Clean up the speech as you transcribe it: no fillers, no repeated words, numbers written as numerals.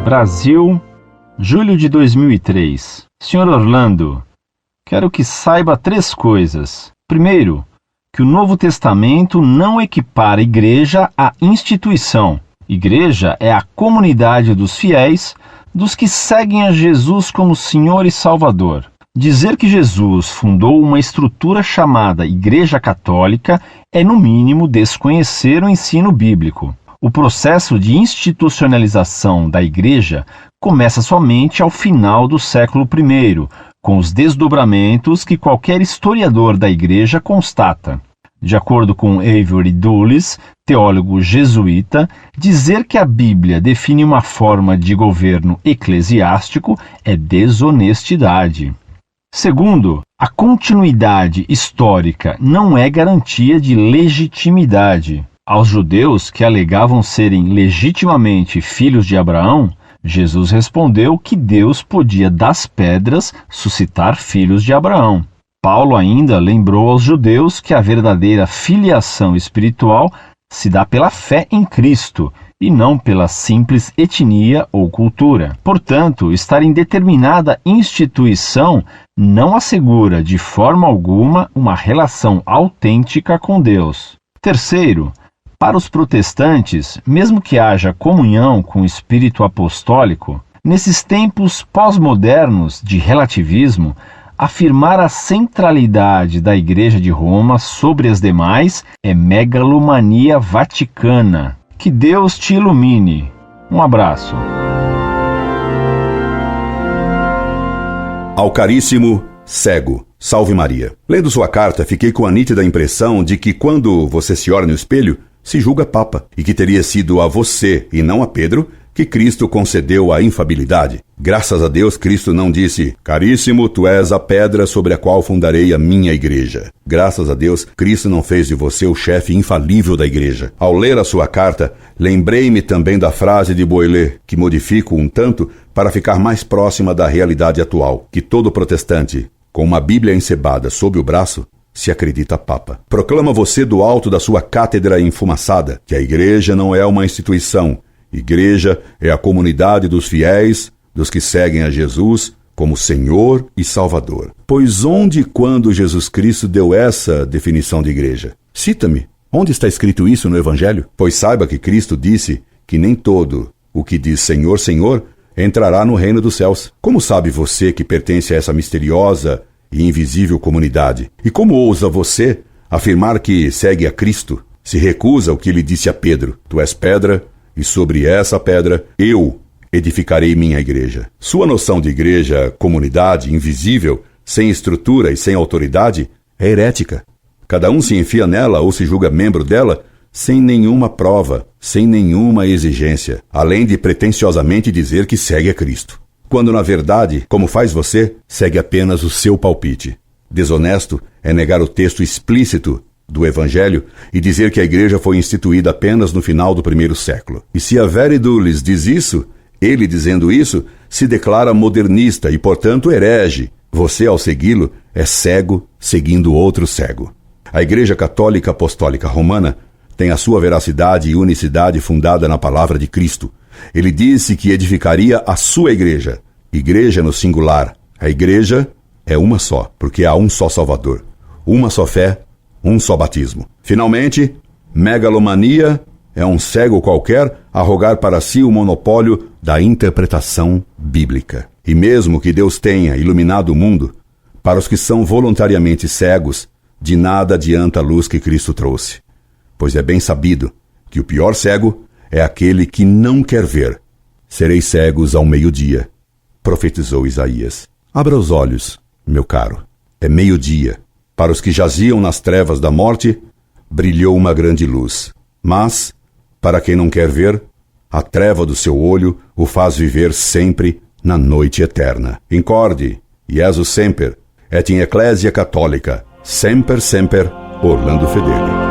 Brasil, julho de 2003. Senhor Orlando, quero que saiba 3 coisas. Primeiro, que o Novo Testamento não equipara igreja à instituição. Igreja é a comunidade dos fiéis, dos que seguem a Jesus como Senhor e Salvador. Dizer que Jesus fundou uma estrutura chamada Igreja Católica é, no mínimo, desconhecer o ensino bíblico. O processo de institucionalização da Igreja começa somente ao final do século I, com os desdobramentos que qualquer historiador da Igreja constata. De acordo com Avery Dulles, teólogo jesuíta, dizer que a Bíblia define uma forma de governo eclesiástico é desonestidade. Segundo, a continuidade histórica não é garantia de legitimidade. Aos judeus que alegavam serem legitimamente filhos de Abraão, Jesus respondeu que Deus podia das pedras suscitar filhos de Abraão. Paulo ainda lembrou aos judeus que a verdadeira filiação espiritual se dá pela fé em Cristo e não pela simples etnia ou cultura. Portanto, estar em determinada instituição não assegura de forma alguma uma relação autêntica com Deus. Terceiro, para os protestantes, mesmo que haja comunhão com o espírito apostólico, nesses tempos pós-modernos de relativismo, afirmar a centralidade da Igreja de Roma sobre as demais é megalomania vaticana. Que Deus te ilumine. Um abraço. Ao caríssimo cego, salve Maria. Lendo sua carta, fiquei com a nítida impressão de que quando você se olha no espelho, se julga papa, e que teria sido a você e não a Pedro que Cristo concedeu a infabilidade. Graças a Deus, Cristo não disse: caríssimo, tu és a pedra sobre a qual fundarei a minha igreja. Graças a Deus, Cristo não fez de você o chefe infalível da igreja. Ao ler a sua carta, lembrei-me também da frase de Boileau, que modifico um tanto para ficar mais próxima da realidade atual, que todo protestante, com uma Bíblia encebada sob o braço, se acredita papa. Proclama você do alto da sua cátedra enfumaçada que a igreja não é uma instituição. Igreja é a comunidade dos fiéis, dos que seguem a Jesus como Senhor e Salvador. Pois onde e quando Jesus Cristo deu essa definição de igreja? Cita-me, onde está escrito isso no Evangelho? Pois saiba que Cristo disse que nem todo o que diz Senhor, Senhor, entrará no reino dos céus. Como sabe você que pertence a essa misteriosa e invisível comunidade? E como ousa você afirmar que segue a Cristo, se recusa o que ele disse a Pedro: tu és pedra, e sobre essa pedra eu edificarei minha igreja. Sua noção de igreja, comunidade invisível, sem estrutura e sem autoridade, é herética. Cada um se enfia nela ou se julga membro dela sem nenhuma prova, sem nenhuma exigência, além de pretensiosamente dizer que segue a Cristo. Quando, na verdade, como faz você, segue apenas o seu palpite. Desonesto é negar o texto explícito do Evangelho e dizer que a igreja foi instituída apenas no final do 1º século. E se Avery Dulles diz isso, ele dizendo isso, se declara modernista e, portanto, herege. Você, ao segui-lo, é cego seguindo outro cego. A Igreja Católica Apostólica Romana tem a sua veracidade e unicidade fundada na palavra de Cristo. Ele disse que edificaria a sua igreja. Igreja no singular. A igreja é uma só, porque há um só Salvador, uma só fé, um só batismo. Finalmente, megalomania é um cego qualquer a rogar para si o monopólio da interpretação bíblica. E mesmo que Deus tenha iluminado o mundo, para os que são voluntariamente cegos, de nada adianta a luz que Cristo trouxe. Pois é bem sabido que o pior cego é aquele que não quer ver. Sereis cegos ao meio-dia, profetizou Isaías. Abra os olhos, meu caro. É meio-dia. Para os que jaziam nas trevas da morte, brilhou uma grande luz. Mas, para quem não quer ver, a treva do seu olho o faz viver sempre na noite eterna. Incorde, Jesus semper, et in ecclesia catholica, semper semper, Orlando Fedeli.